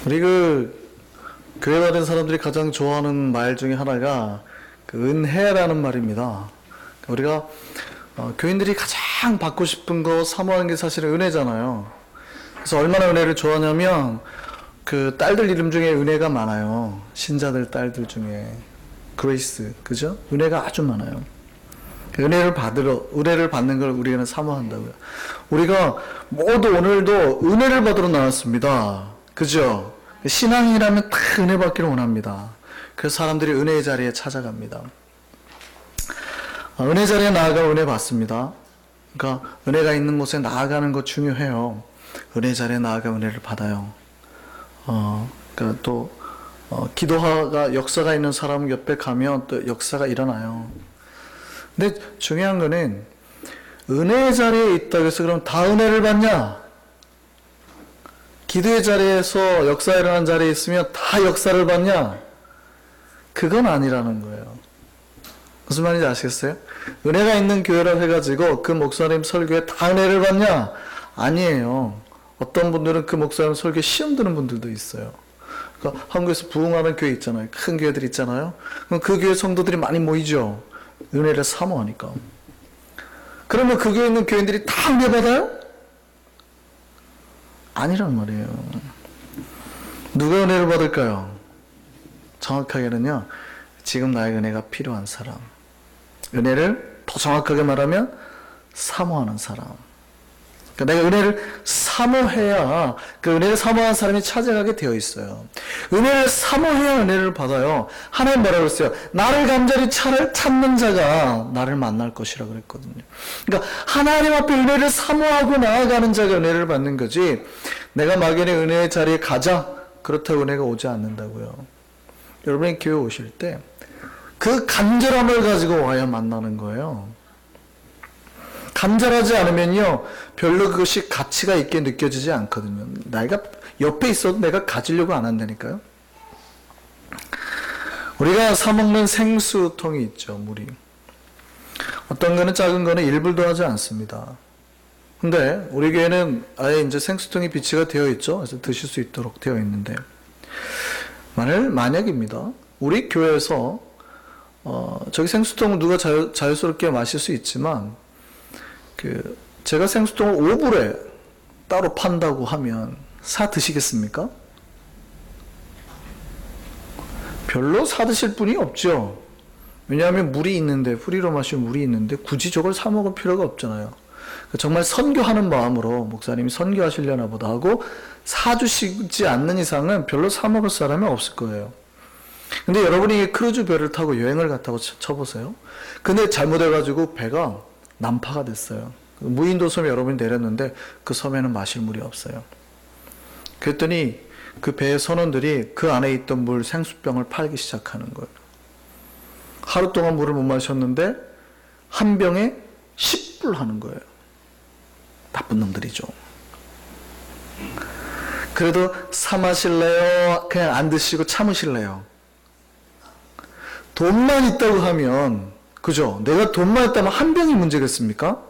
우리 교회 다니는 사람들이 가장 좋아하는 말 중에 하나가 은혜라는 말입니다. 우리가 교인들이 가장 받고 싶은 거 사모하는 게 사실은 은혜잖아요. 그래서 얼마나 은혜를 좋아하냐면 그 딸들 이름 중에 은혜가 많아요. 신자들 딸들 중에 그레이스, 그죠? 은혜가 아주 많아요. 은혜를 받는 걸 우리는 사모한다고요. 우리가 모두 오늘도 은혜를 받으러 나왔습니다. 그죠? 신앙이라면 다 은혜 받기를 원합니다. 그래서 사람들이 은혜의 자리에 찾아갑니다. 은혜 자리에 나아가 은혜 받습니다. 그러니까 은혜가 있는 곳에 나아가는 거 중요해요. 은혜 자리에 나아가 은혜를 받아요. 그러니까 또 기도가 역사가 있는 사람 옆에 가면 또 역사가 일어나요. 근데 중요한 거는 은혜의 자리에 있다고 해서 그럼 다 은혜를 받냐? 기도의 자리에서 역사 일어난 자리에 있으면 다 역사를 받냐? 그건 아니라는 거예요. 무슨 말인지 아시겠어요? 은혜가 있는 교회라고 해가지고 그 목사님 설교에 다 은혜를 받냐? 아니에요. 어떤 분들은 그 목사님 설교에 시험 드는 분들도 있어요. 그러니까 한국에서 부흥하는 교회 있잖아요. 큰 교회들 있잖아요. 그럼 그 교회 성도들이 많이 모이죠. 은혜를 사모하니까. 그러면 그 교회에 있는 교인들이 다 은혜 받아요? 아니란 말이에요. 누가 은혜를 받을까요? 정확하게는요, 지금 나의 은혜가 필요한 사람. 은혜를 더 정확하게 말하면 사모하는 사람. 그러니까 내가 은혜를 사모해야 그 은혜를 사모하는 사람이 찾아가게 되어 있어요. 은혜를 사모해야 은혜를 받아요. 하나님 뭐라고 했어요? 나를 간절히 찾는 자가 나를 만날 것이라고 그랬거든요. 그러니까 하나님 앞에 은혜를 사모하고 나아가는 자가 은혜를 받는 거지, 내가 막연히 은혜의 자리에 가자 그렇다고 은혜가 오지 않는다고요. 여러분이 교회 오실 때 그 간절함을 가지고 와야 만나는 거예요. 간절하지 않으면요, 별로 그것이 가치가 있게 느껴지지 않거든요. 내가 옆에 있어도 내가 가지려고 안 한다니까요. 우리가 사먹는 생수통이 있죠, 물이. 어떤 거는 작은 거는 일불도 하지 않습니다. 근데 우리 교회는 아예 이제 생수통이 비치가 되어 있죠. 그래서 드실 수 있도록 되어 있는데, 만약입니다. 우리 교회에서 저기 생수통을 누가 자유스럽게 마실 수 있지만, 제가 생수통을 5불에 따로 판다고 하면 사 드시겠습니까? 별로 사 드실 분이 없죠. 왜냐하면 물이 있는데, 프리로 마실 물이 있는데 굳이 저걸 사 먹을 필요가 없잖아요. 정말 선교하는 마음으로 목사님이 선교하시려나 보다 하고 사주시지 않는 이상은 별로 사 먹을 사람이 없을 거예요. 근데 여러분이 크루즈 배를 타고 여행을 갔다고 쳐보세요. 근데 잘못해가지고 배가 난파가 됐어요. 무인도 섬에 여러분이 내렸는데 그 섬에는 마실 물이 없어요. 그랬더니 그 배의 선원들이 그 안에 있던 물 생수병을 팔기 시작하는 거예요. 하루 동안 물을 못 마셨는데 한 병에 10불 하는 거예요. 나쁜 놈들이죠. 그래도 사 마실래요? 그냥 안 드시고 참으실래요? 돈만 있다고 하면, 그죠? 내가 돈만 있다면 한 병이 문제겠습니까?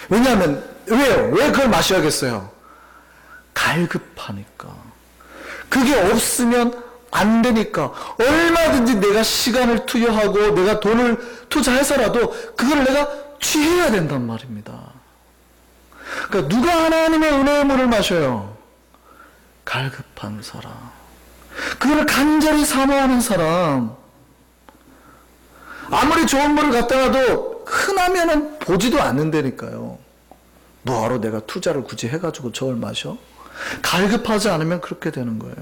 왜냐하면, 왜요? 왜 그걸 마셔야겠어요? 갈급하니까. 그게 없으면 안 되니까. 얼마든지 내가 시간을 투여하고 내가 돈을 투자해서라도 그걸 내가 취해야 된단 말입니다. 그러니까 누가 하나님의 은혜의 물을 마셔요? 갈급한 사람. 그걸 간절히 사모하는 사람. 아무리 좋은 물을 갖다 놔도 흔하면은 보지도 않는다니까요. 뭐하러 내가 투자를 굳이 해가지고 저걸 마셔? 갈급하지 않으면 그렇게 되는 거예요.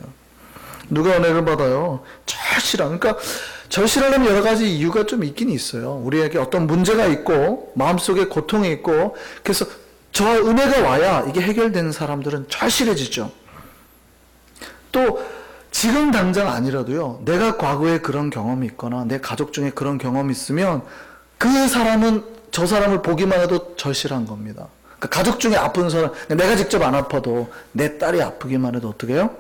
누가 은혜를 받아요? 절실한. 그러니까 절실하려면 여러 가지 이유가 좀 있긴 있어요. 우리에게 어떤 문제가 있고 마음속에 고통이 있고, 그래서 저 은혜가 와야 이게 해결되는 사람들은 절실해지죠. 또 지금 당장 아니라도요, 내가 과거에 그런 경험이 있거나 내 가족 중에 그런 경험이 있으면 그 사람은 저 사람을 보기만 해도 절실한 겁니다. 그러니까 가족 중에 아픈 사람, 내가 직접 안 아파도 내 딸이 아프기만 해도 어떻게 해요?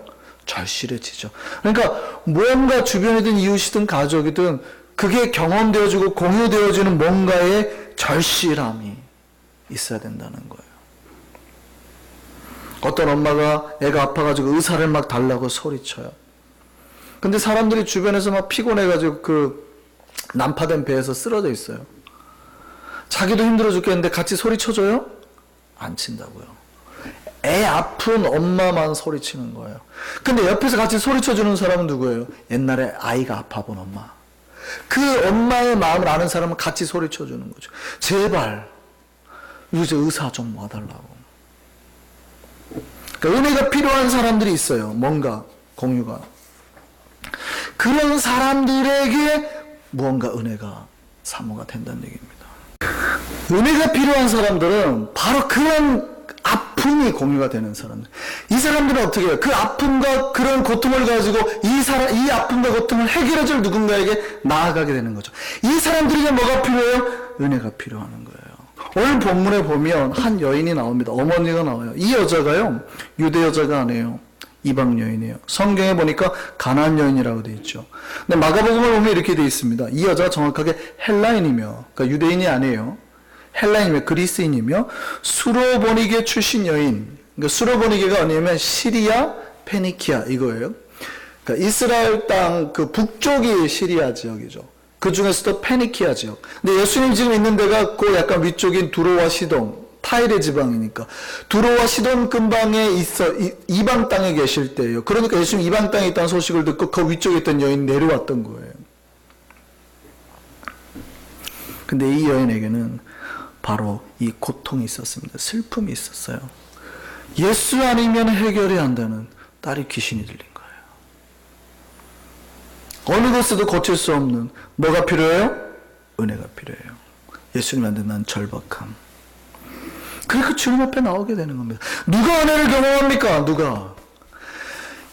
절실해지죠. 그러니까 뭔가 주변이든 이웃이든 가족이든 그게 경험되어지고 공유되어지는 뭔가의 절실함이 있어야 된다는 거예요. 어떤 엄마가 애가 아파가지고 의사를 막 달라고 소리쳐요. 근데 사람들이 주변에서 막 피곤해가지고 그 난파된 배에서 쓰러져 있어요. 자기도 힘들어 죽겠는데 같이 소리쳐줘요? 안 친다고요. 애 아픈 엄마만 소리치는 거예요. 근데 옆에서 같이 소리쳐주는 사람은 누구예요? 옛날에 아이가 아파본 엄마. 그 엄마의 마음을 아는 사람은 같이 소리쳐주는 거죠. 제발 이제 의사 좀 와달라고. 그러니까 은혜가 필요한 사람들이 있어요. 뭔가 공유가. 그런 사람들에게 무언가 은혜가 사모가 된다는 얘기입니다. 은혜가 필요한 사람들은 바로 그런 아픔이 공유가 되는 사람들. 이 사람들은 어떻게 해요? 그 아픔과 그런 고통을 가지고 이 아픔과 고통을 해결해줄 누군가에게 나아가게 되는 거죠. 이 사람들에게 뭐가 필요해요? 은혜가 필요한 거예요. 오늘 본문에 보면 한 여인이 나옵니다. 어머니가 나와요. 이 여자가요, 유대 여자가 아니에요. 이방 여인이에요. 성경에 보니까 가나안 여인이라고 되어 있죠. 근데 마가복음을 보면 이렇게 되어 있습니다. 이 여자가 정확하게 헬라인이며, 그러니까 유대인이 아니에요. 헬라인이며 그리스인이며 수로보니게 출신 여인. 그러니까 수로보니게가 아니면 시리아, 페니키아 이거예요. 그러니까 이스라엘 땅 그 북쪽이 시리아 지역이죠. 그 중에서도 페니키아 지역. 근데 예수님 지금 있는 데가 그 약간 위쪽인 두로와 시돈, 타이레 지방이니까 두로와 시돈 근방에 있어 이방 땅에 계실 때예요. 그러니까 예수님 이방 땅에 있다는 소식을 듣고 그 위쪽에 있던 여인이 내려왔던 거예요. 근데 이 여인에게는 바로 이 고통이 있었습니다. 슬픔이 있었어요. 예수 아니면 해결해야 한다는 딸이 귀신이 들린 거예요. 어느 것에도 고칠 수 없는 뭐가 필요해요? 은혜가 필요해요. 예수님한테 난 절박함. 그러니까 주님 앞에 나오게 되는 겁니다. 누가 은혜를 경험합니까? 누가?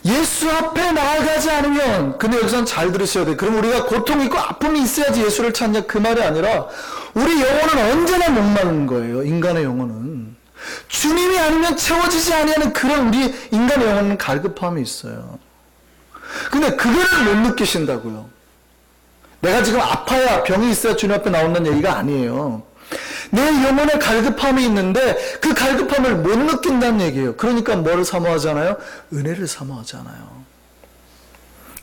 예수 앞에 나아가지 않으면, 근데 여기서는 잘 들으셔야 돼요. 그럼 우리가 고통이 있고 아픔이 있어야지 예수를 찾냐 그 말이 아니라 우리 영혼은 언제나 목마른 거예요. 인간의 영혼은. 주님이 아니면 채워지지 아니하는 그런 우리 인간의 영혼은 갈급함이 있어요. 근데 그거를 못 느끼신다고요. 내가 지금 아파야 병이 있어야 주님 앞에 나온다는 얘기가 아니에요. 내 영혼에 갈급함이 있는데 그 갈급함을 못 느낀다는 얘기예요. 그러니까 뭐를 사모하잖아요? 은혜를 사모하잖아요.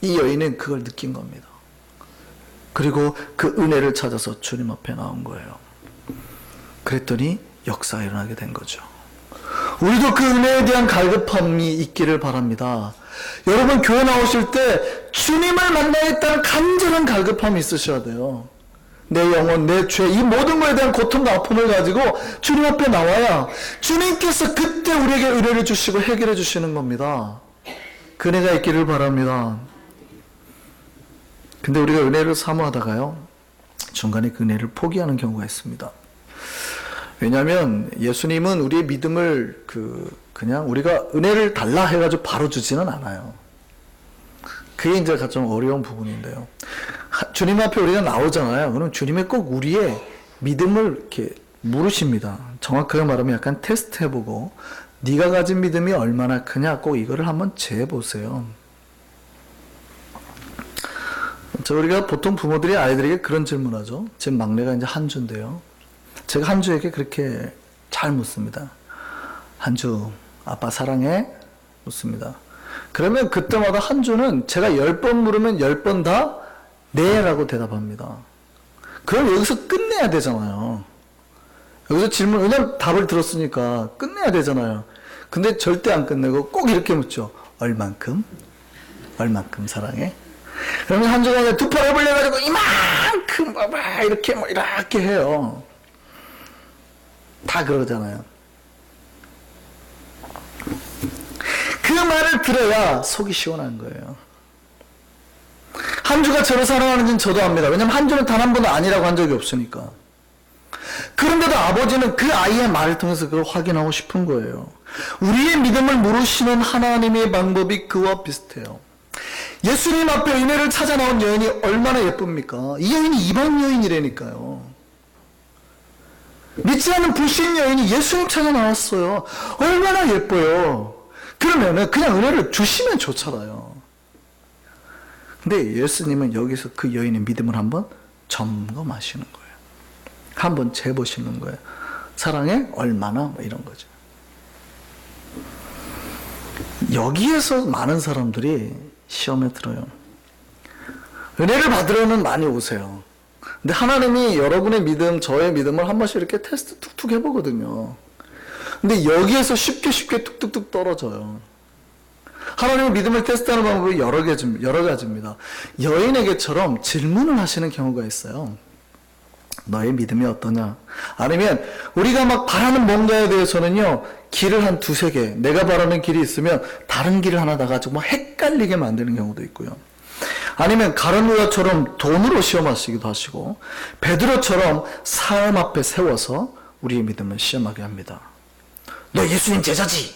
이 여인은 그걸 느낀 겁니다. 그리고 그 은혜를 찾아서 주님 앞에 나온 거예요. 그랬더니 역사가 일어나게 된 거죠. 우리도 그 은혜에 대한 갈급함이 있기를 바랍니다. 여러분 교회 나오실 때 주님을 만나겠다는 간절한 갈급함이 있으셔야 돼요. 내 영혼, 내 죄, 이 모든 것에 대한 고통과 아픔을 가지고 주님 앞에 나와야 주님께서 그때 우리에게 은혜를 주시고 해결해 주시는 겁니다. 그 은혜가 있기를 바랍니다. 근데 우리가 은혜를 사모하다가요, 중간에 그 은혜를 포기하는 경우가 있습니다. 왜냐하면 예수님은 우리의 믿음을 그냥 우리가 은혜를 달라 해가지고 바로 주지는 않아요. 그게 이제 가장 어려운 부분인데요. 주님 앞에 우리가 나오잖아요. 그럼 주님이 꼭 우리의 믿음을 이렇게 물으십니다. 정확하게 말하면 약간 테스트 해보고, 네가 가진 믿음이 얼마나 크냐, 꼭 이거를 한번 재보세요. 우리가 보통 부모들이 아이들에게 그런 질문하죠. 제 막내가 이제 한주인데요. 제가 한주에게 그렇게 잘 묻습니다. 한주, 아빠 사랑해? 묻습니다. 그러면 그때마다 한주는 제가 10번 물으면 10번 다 네 라고 대답합니다. 그럼 여기서 끝내야 되잖아요. 여기서 질문, 왜냐면 답을 들었으니까 끝내야 되잖아요. 근데 절대 안 끝내고 꼭 이렇게 묻죠. 얼만큼? 얼만큼 사랑해? 그러면 한주가 두 팔을 벌려가지고 이만큼 봐봐 이렇게 이렇게 해요. 다 그러잖아요. 그 말을 들어야 속이 시원한 거예요. 한주가 저를 사랑하는지는 저도 압니다. 왜냐면 한주는 단 한 번도 아니라고 한 적이 없으니까. 그런데도 아버지는 그 아이의 말을 통해서 그걸 확인하고 싶은 거예요. 우리의 믿음을 물으시는 하나님의 방법이 그와 비슷해요. 예수님 앞에 은혜를 찾아 나온 여인이 얼마나 예쁩니까? 이 여인이 이방 여인이라니까요. 믿지 않는 불신 여인이 예수님 찾아 나왔어요. 얼마나 예뻐요. 그러면은 그냥 은혜를 주시면 좋잖아요. 근데 예수님은 여기서 그 여인의 믿음을 한번 점검하시는 거예요. 한번 재보시는 거예요. 사랑해? 얼마나? 뭐 이런 거죠. 여기에서 많은 사람들이 시험에 들어요. 은혜를 받으려는 많이 오세요. 근데 하나님이 여러분의 믿음, 저의 믿음을 한 번씩 이렇게 테스트 툭툭 해보거든요. 근데 여기에서 쉽게 툭툭툭 떨어져요. 하나님의 믿음을 테스트하는 방법이 여러 가지입니다. 여인에게처럼 질문을 하시는 경우가 있어요. 너의 믿음이 어떠냐? 아니면 우리가 막 바라는 뭔가에 대해서는요, 길을 한 두세 개, 내가 바라는 길이 있으면 다른 길을 하나 나가지고 막 헷갈리게 만드는 경우도 있고요. 아니면 가룟 유다처럼 돈으로 시험하시기도 하시고, 베드로처럼 사람 앞에 세워서 우리의 믿음을 시험하게 합니다. 너 예수님 제자지?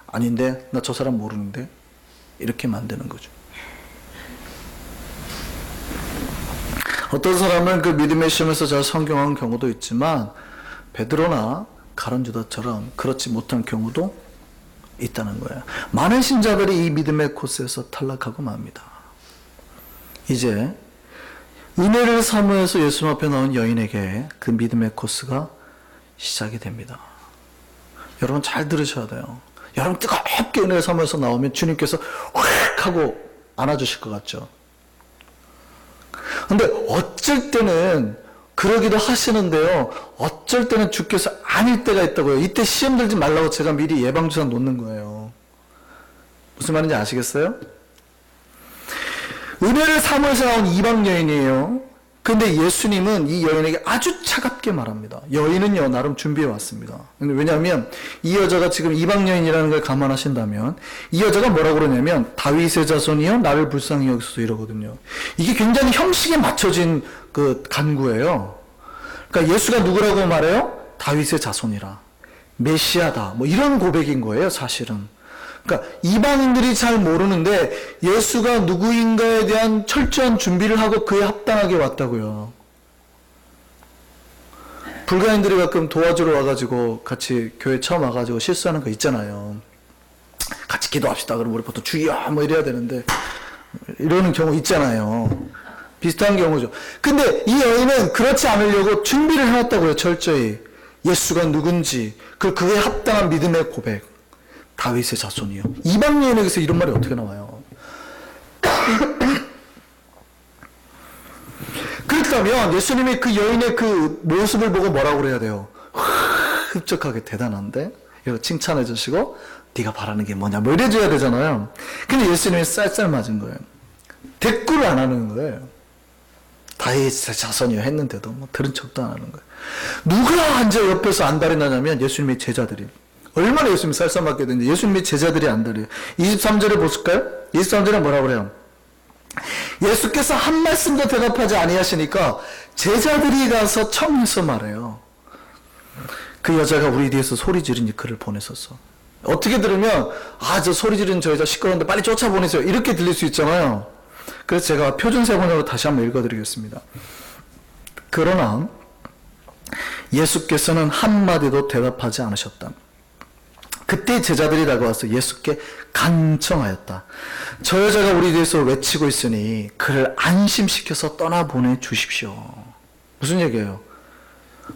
아닌데, 나 저 사람 모르는데? 이렇게 만드는 거죠. 어떤 사람은 그 믿음의 시험에서 잘 성공한 경우도 있지만 베드로나 가룟 유다처럼 그렇지 못한 경우도 있다는 거예요. 많은 신자들이 이 믿음의 코스에서 탈락하고 맙니다. 이제 은혜를 사모해서 예수 앞에 나온 여인에게 그 믿음의 코스가 시작이 됩니다. 여러분 잘 들으셔야 돼요. 여러분 뜨겁게 은혜를 사모해서 나오면 주님께서 확 하고 안아주실 것 같죠? 근데 어쩔 때는 그러기도 하시는데요. 어쩔 때는 주께서 아닐 때가 있다고요. 이때 시험 들지 말라고 제가 미리 예방주사 놓는 거예요. 무슨 말인지 아시겠어요? 은혜를 사모해서 나온 이방 여인이에요. 근데 예수님은 이 여인에게 아주 차갑게 말합니다. 여인은요, 나름 준비해 왔습니다. 왜냐하면 이 여자가 지금 이방 여인이라는 걸 감안하신다면 이 여자가 뭐라고 그러냐면 다윗의 자손이요, 나를 불쌍히 여기소서 이러거든요. 이게 굉장히 형식에 맞춰진 그 간구예요. 그러니까 예수가 누구라고 말해요? 다윗의 자손이라. 메시아다. 뭐 이런 고백인 거예요, 사실은. 그러니까 이방인들이 잘 모르는데 예수가 누구인가에 대한 철저한 준비를 하고 그에 합당하게 왔다고요. 불가인들이 가끔 도와주러 와가지고 같이 교회 처음 와가지고 실수하는 거 있잖아요. 같이 기도합시다. 그럼 우리 보통 주여 뭐 이래야 되는데 이러는 경우 있잖아요. 비슷한 경우죠. 근데 이 여인은 그렇지 않으려고 준비를 해놨다고요. 철저히 예수가 누군지 그에 합당한 믿음의 고백. 다윗의 자손이요. 이방 여인에게서 이런 말이 어떻게 나와요? 그렇다면 예수님이 그 여인의 그 모습을 보고 뭐라고 그래야 돼요? 흡족하게 대단한데? 이거 칭찬해 주시고 네가 바라는 게 뭐냐 뭐 이래줘야 되잖아요. 근데 예수님이 쌀쌀 맞은 거예요. 대꾸를 안 하는 거예요. 다윗의 자손이요 했는데도 뭐 들은 척도 안 하는 거예요. 누가 앉아 옆에서 안달이 나냐면 예수님의 제자들이. 얼마나 예수님이 쌀쌀 맞게 되는지 예수님의 제자들이 안달이에요. 23절에 보실까요? 23절에 뭐라고 그래요? 예수께서 한 말씀도 대답하지 아니하시니까 제자들이 가서 청해서 말해요. 그 여자가 우리 뒤에서 소리 지르니 그를 보내소서. 어떻게 들으면 저 소리 지르는 저 여자 시끄러운데 빨리 쫓아보내세요. 이렇게 들릴 수 있잖아요. 그래서 제가 표준세번역으로 다시 한번 읽어드리겠습니다. 그러나 예수께서는 한마디도 대답하지 않으셨다. 그때 제자들이 다가와서 예수께 간청하였다. 저 여자가 우리 뒤에서 외치고 있으니 그를 안심시켜서 떠나보내 주십시오. 무슨 얘기예요?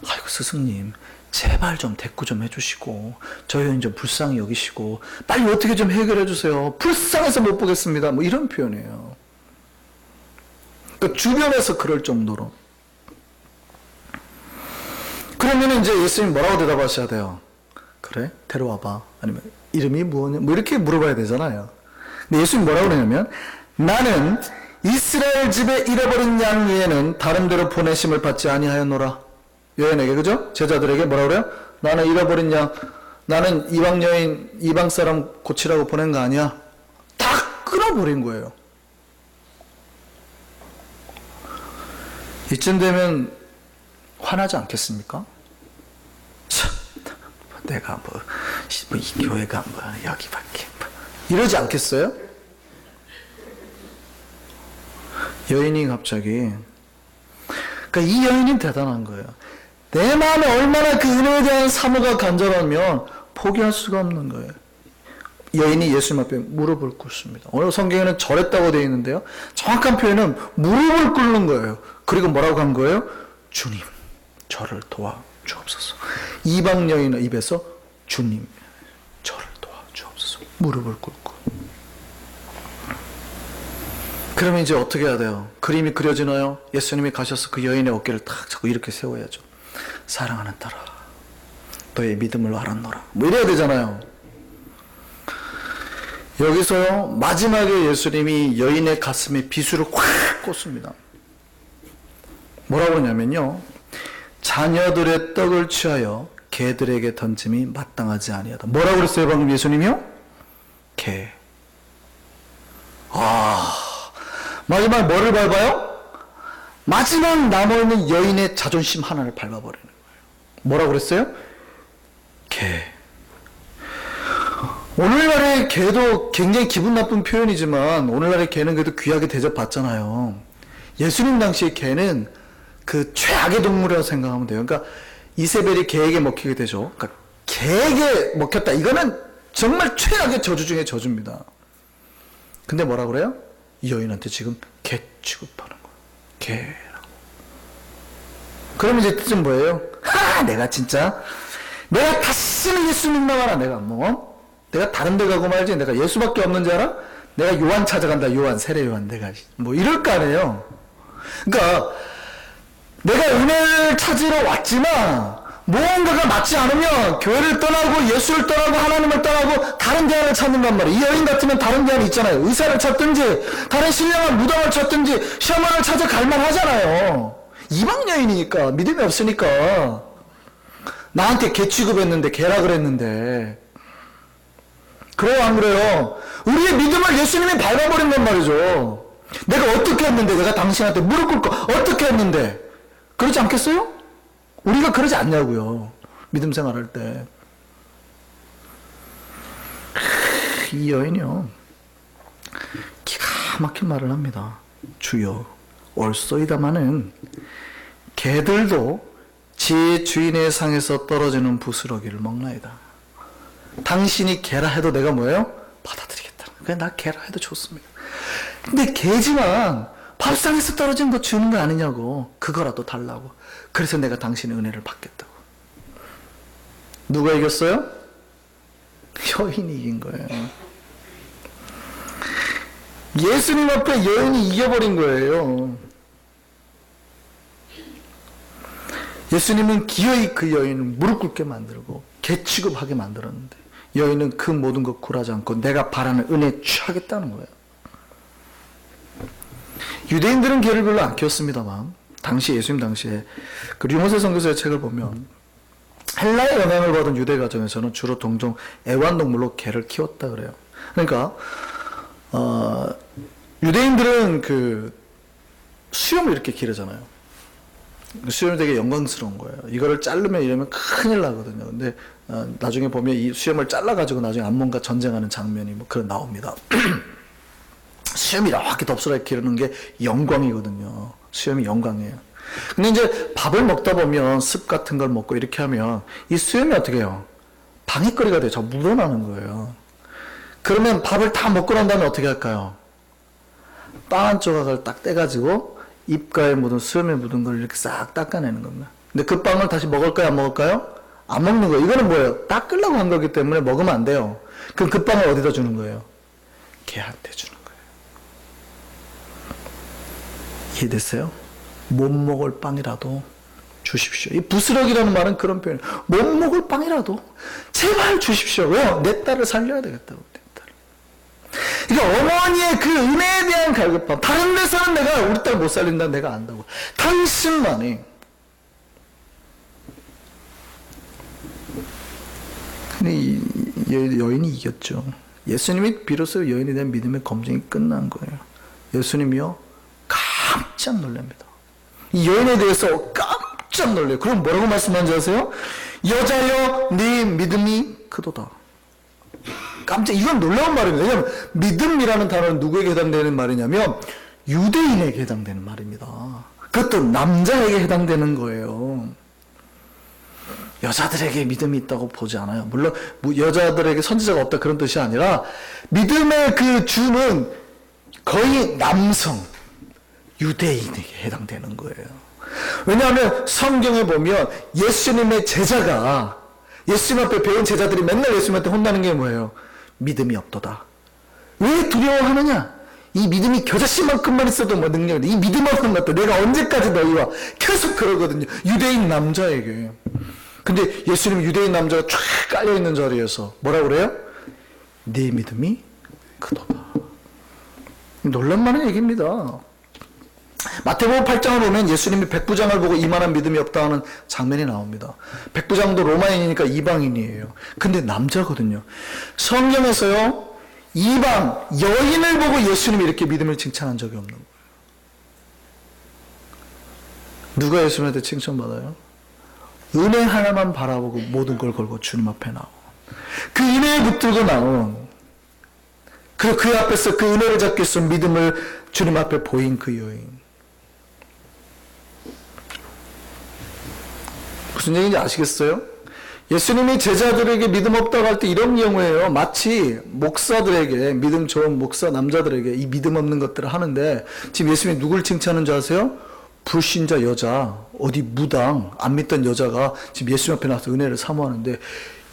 아이고 스승님 제발 좀 대꾸 좀 해주시고 저 여인 좀 불쌍히 여기시고 빨리 어떻게 좀 해결해 주세요. 불쌍해서 못 보겠습니다. 뭐 이런 표현이에요. 그러니까 주변에서 그럴 정도로. 그러면 이제 예수님 뭐라고 대답하셔야 돼요? 그래? 데려와봐. 아니면 이름이 뭐냐? 뭐 이렇게 물어봐야 되잖아요. 근데 예수님 뭐라고 그러냐면 나는 이스라엘 집에 잃어버린 양 외에는 다른 데로 보내심을 받지 아니하였노라. 여인에게 그죠? 제자들에게 뭐라고 그래요? 나는 잃어버린 양, 나는 이방 여인, 이방 사람 고치라고 보낸 거 아니야. 다 끊어버린 거예요. 이쯤 되면 화나지 않겠습니까? 내가 이 교회가 여기밖에 이러지 않겠어요? 여인이 갑자기 그러니까 이 여인이 대단한 거예요. 내 마음에 얼마나 그 은혜에 대한 사모가 간절하면 포기할 수가 없는 거예요. 여인이 예수님 앞에 무릎을 꿇습니다. 오늘 성경에는 절했다고 되어 있는데요. 정확한 표현은 무릎을 꿇는 거예요. 그리고 뭐라고 한 거예요? 주님, 저를 도와주옵소서. 이방 여인의 입에서 주님, 저를 도와주옵소서. 무릎을 꿇고. 그러면 이제 어떻게 해야 돼요? 그림이 그려지나요? 예수님이 가셔서 그 여인의 어깨를 탁 잡고 이렇게 세워야죠. 사랑하는 딸아, 너의 믿음을 알았노라. 뭐 이래야 되잖아요. 여기서요, 마지막에 예수님이 여인의 가슴에 비수를 콱 꽂습니다. 뭐라고 그러냐면요, 자녀들의 떡을 취하여 개들에게 던짐이 마땅하지 아니하다. 뭐라고 그랬어요 방금 예수님이요? 개. 마지막 뭐를 밟아요? 마지막 남아있는 여인의 자존심 하나를 밟아버리는 거예요. 뭐라고 그랬어요? 개. 오늘날의 개도 굉장히 기분 나쁜 표현이지만 오늘날의 개는 그래도 귀하게 대접받잖아요. 예수님 당시의 개는 그 최악의 동물이라고 생각하면 돼요. 그러니까 이세벨이 개에게 먹히게 되죠. 그러니까 개에게 먹혔다. 이거는 정말 최악의 저주 중에 저주입니다. 근데 뭐라 그래요? 이 여인한테 지금 개 취급하는 거예요. 개라고. 그럼 이제 뜻은 뭐예요? 내가 진짜 내가 다시는 예수 믿나봐라. 내가 내가 다른 데 가고 말지. 내가 예수밖에 없는 줄 알아? 내가 요한 찾아간다. 요한, 세례 요한. 내가 뭐 이럴 거 아니에요. 그러니까 내가 은혜를 찾으러 왔지만 무언가가 맞지 않으면 교회를 떠나고 예수를 떠나고 하나님을 떠나고 다른 대안을 찾는단 말이에요. 이 여인 같으면 다른 대안이 있잖아요. 의사를 찾든지 다른 신령한 무당을 찾든지 셔먼을 찾아갈 만하잖아요. 이방 여인이니까 믿음이 없으니까 나한테 개 취급했는데 개라 그랬는데 그래요 안 그래요? 우리의 믿음을 예수님이 밟아버린단 말이죠. 내가 어떻게 했는데 내가 당신한테 무릎 꿇고 어떻게 했는데 그러지 않겠어요? 우리가 그러지 않냐고요. 믿음 생활할 때. 이 여인이요, 기가 막힌 말을 합니다. 주여 옳소이다마는 개들도 제 주인의 상에서 떨어지는 부스러기를 먹나이다. 당신이 개라 해도 내가 뭐예요? 받아들이겠다. 그냥 나 개라 해도 좋습니다. 근데 개지만 밥상에서 떨어진 거 주는 거 아니냐고. 그거라도 달라고. 그래서 내가 당신의 은혜를 받겠다고. 누가 이겼어요? 여인이 이긴 거예요. 예수님 앞에 여인이 이겨버린 거예요. 예수님은 기어이 그 여인을 무릎 꿇게 만들고 개 취급하게 만들었는데 여인은 그 모든 것 굴하지 않고 내가 바라는 은혜에 취하겠다는 거예요. 유대인들은 개를 별로 안 키웠습니다만 당시 예수님 당시에 그 류모세 선교사의 책을 보면 헬라의 영향을 받은 유대 가정에서는 주로 종종 애완동물로 개를 키웠다 그래요. 그러니까 유대인들은 그 수염을 이렇게 기르잖아요. 수염이 되게 영광스러운 거예요. 이거를 자르면 이러면 큰일 나거든요. 근데 나중에 보면 이 수염을 잘라가지고 나중에 암몬과 전쟁하는 장면이 뭐 그런 나옵니다. 수염이 이렇게 덥수하게 기르는 게 영광이거든요. 수염이 영광이에요. 근데 이제 밥을 먹다 보면 습 같은 걸 먹고 이렇게 하면 이 수염이 어떻게 해요? 방해거리가 돼요. 저 묻어나는 거예요. 그러면 밥을 다 먹고 난 다음에 어떻게 할까요? 빵 한 조각을 딱 떼가지고 입가에 묻은 수염에 묻은 걸 이렇게 싹 닦아내는 겁니다. 근데 그 빵을 다시 먹을까요? 안 먹을까요? 안 먹는 거예요. 이거는 뭐예요? 닦으려고 한 거기 때문에 먹으면 안 돼요. 그럼 그 빵을 어디다 주는 거예요? 개한테 주는 거예요. 이해됐어요? 못 먹을 빵이라도 주십시오. 이 부스럭이라는 말은 그런 표현이에요. 못 먹을 빵이라도 제발 주십시오. 왜요? 내 딸을 살려야 되겠다고. 내 딸을. 그러니까 어머니의 그 은혜에 대한 갈급함. 다른 데서는 내가 우리 딸 못 살린다 내가 안다고. 당신만이. 근데 이 여인이 이겼죠. 예수님이 비로소 여인에 대한 믿음의 검증이 끝난 거예요. 예수님이요 깜짝 놀랍니다. 이 여인에 대해서 깜짝 놀래요. 그럼 뭐라고 말씀하는지 아세요? 여자여 네 믿음이 크도다. 깜짝, 이건 놀라운 말입니다. 왜냐하면 믿음이라는 단어는 누구에게 해당되는 말이냐면 유대인에게 해당되는 말입니다. 그것도 남자에게 해당되는 거예요. 여자들에게 믿음이 있다고 보지 않아요. 물론 여자들에게 선지자가 없다 그런 뜻이 아니라 믿음의 그 주는 거의 남성 유대인에게 해당되는 거예요. 왜냐하면 성경에 보면 예수님의 제자가 예수님 앞에 배운 제자들이 맨날 예수님한테 혼나는 게 뭐예요? 믿음이 없도다. 왜 두려워하느냐? 이 믿음이 겨자씨만큼만 있어도 뭐 능력이, 이 믿음 없는 것도 내가 언제까지 너희와 계속 그러거든요. 유대인 남자에게. 근데 예수님 유대인 남자가 쫙 깔려있는 자리에서 뭐라 그래요? 네 믿음이 크도다. 놀랄만한 얘기입니다. 마태복음 8장을 보면 예수님이 백부장을 보고 이만한 믿음이 없다 하는 장면이 나옵니다. 백부장도 로마인이니까 이방인이에요. 근데 남자거든요. 성경에서요, 이방 여인을 보고 예수님이 이렇게 믿음을 칭찬한 적이 없는 거예요. 누가 예수님한테 칭찬받아요? 은혜 하나만 바라보고 모든 걸 걸고 주님 앞에 나오고, 그 은혜에 붙들고 나온, 그리고 그 앞에서 그 은혜를 잡기 위해서 믿음을 주님 앞에 보인 그 여인. 무슨 얘기인지 아시겠어요? 예수님이 제자들에게 믿음 없다고 할 때 이런 경우에요. 마치 목사들에게, 믿음 좋은 목사 남자들에게 이 믿음 없는 것들을 하는데, 지금 예수님이 누굴 칭찬하는 줄 아세요? 불신자 여자, 어디 무당, 안 믿던 여자가 지금 예수님 앞에 나와서 은혜를 사모하는데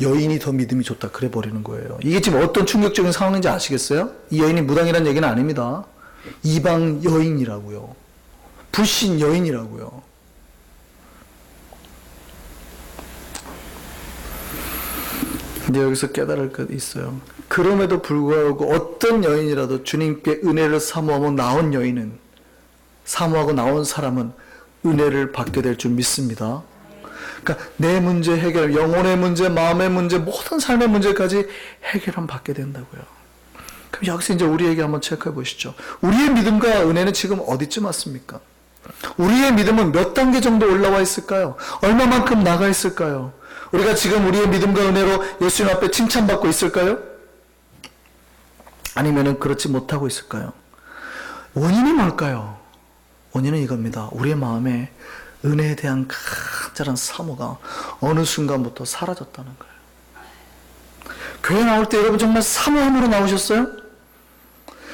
여인이 더 믿음이 좋다 그래 버리는 거예요. 이게 지금 어떤 충격적인 상황인지 아시겠어요? 이 여인이 무당이라는 얘기는 아닙니다. 이방 여인이라고요. 불신 여인이라고요. 근데 여기서 깨달을 것 있어요. 그럼에도 불구하고 어떤 여인이라도 주님께 은혜를 사모하고 나온 여인은, 사모하고 나온 사람은 은혜를 받게 될 줄 믿습니다. 그러니까 내 문제 해결, 영혼의 문제, 마음의 문제, 모든 삶의 문제까지 해결은 받게 된다고요. 그럼 여기서 이제 우리에게 한번 체크해 보시죠. 우리의 믿음과 은혜는 지금 어디쯤 왔습니까? 우리의 믿음은 몇 단계 정도 올라와 있을까요? 얼마만큼 나가 있을까요? 우리가 지금 우리의 믿음과 은혜로 예수님 앞에 칭찬받고 있을까요? 아니면은 그렇지 못하고 있을까요? 원인이 뭘까요? 원인은 이겁니다. 우리의 마음에 은혜에 대한 간절한 사모가 어느 순간부터 사라졌다는 거예요. 교회 나올 때 여러분 정말 사모함으로 나오셨어요?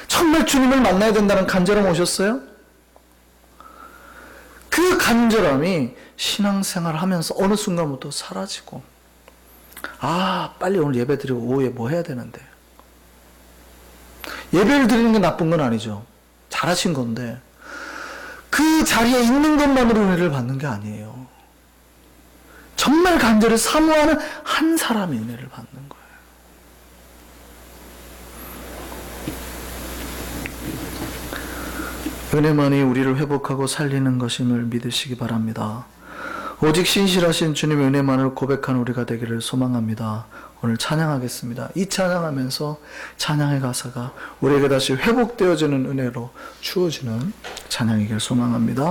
정말 주님을 만나야 된다는 간절함 오셨어요? 그 간절함이 신앙생활 하면서 어느 순간부터 사라지고, 아, 빨리 오늘 예배 드리고 오후에 뭐 해야 되는데. 예배를 드리는 게 나쁜 건 아니죠. 잘하신 건데, 그 자리에 있는 것만으로 은혜를 받는 게 아니에요. 정말 간절히 사모하는 한 사람이 은혜를 받는 거예요. 은혜만이 우리를 회복하고 살리는 것임을 믿으시기 바랍니다. 오직 신실하신 주님의 은혜만을 고백하는 우리가 되기를 소망합니다. 오늘 찬양하겠습니다. 이 찬양하면서 찬양의 가사가 우리에게 다시 회복되어지는 은혜로 주어지는 찬양이길 소망합니다.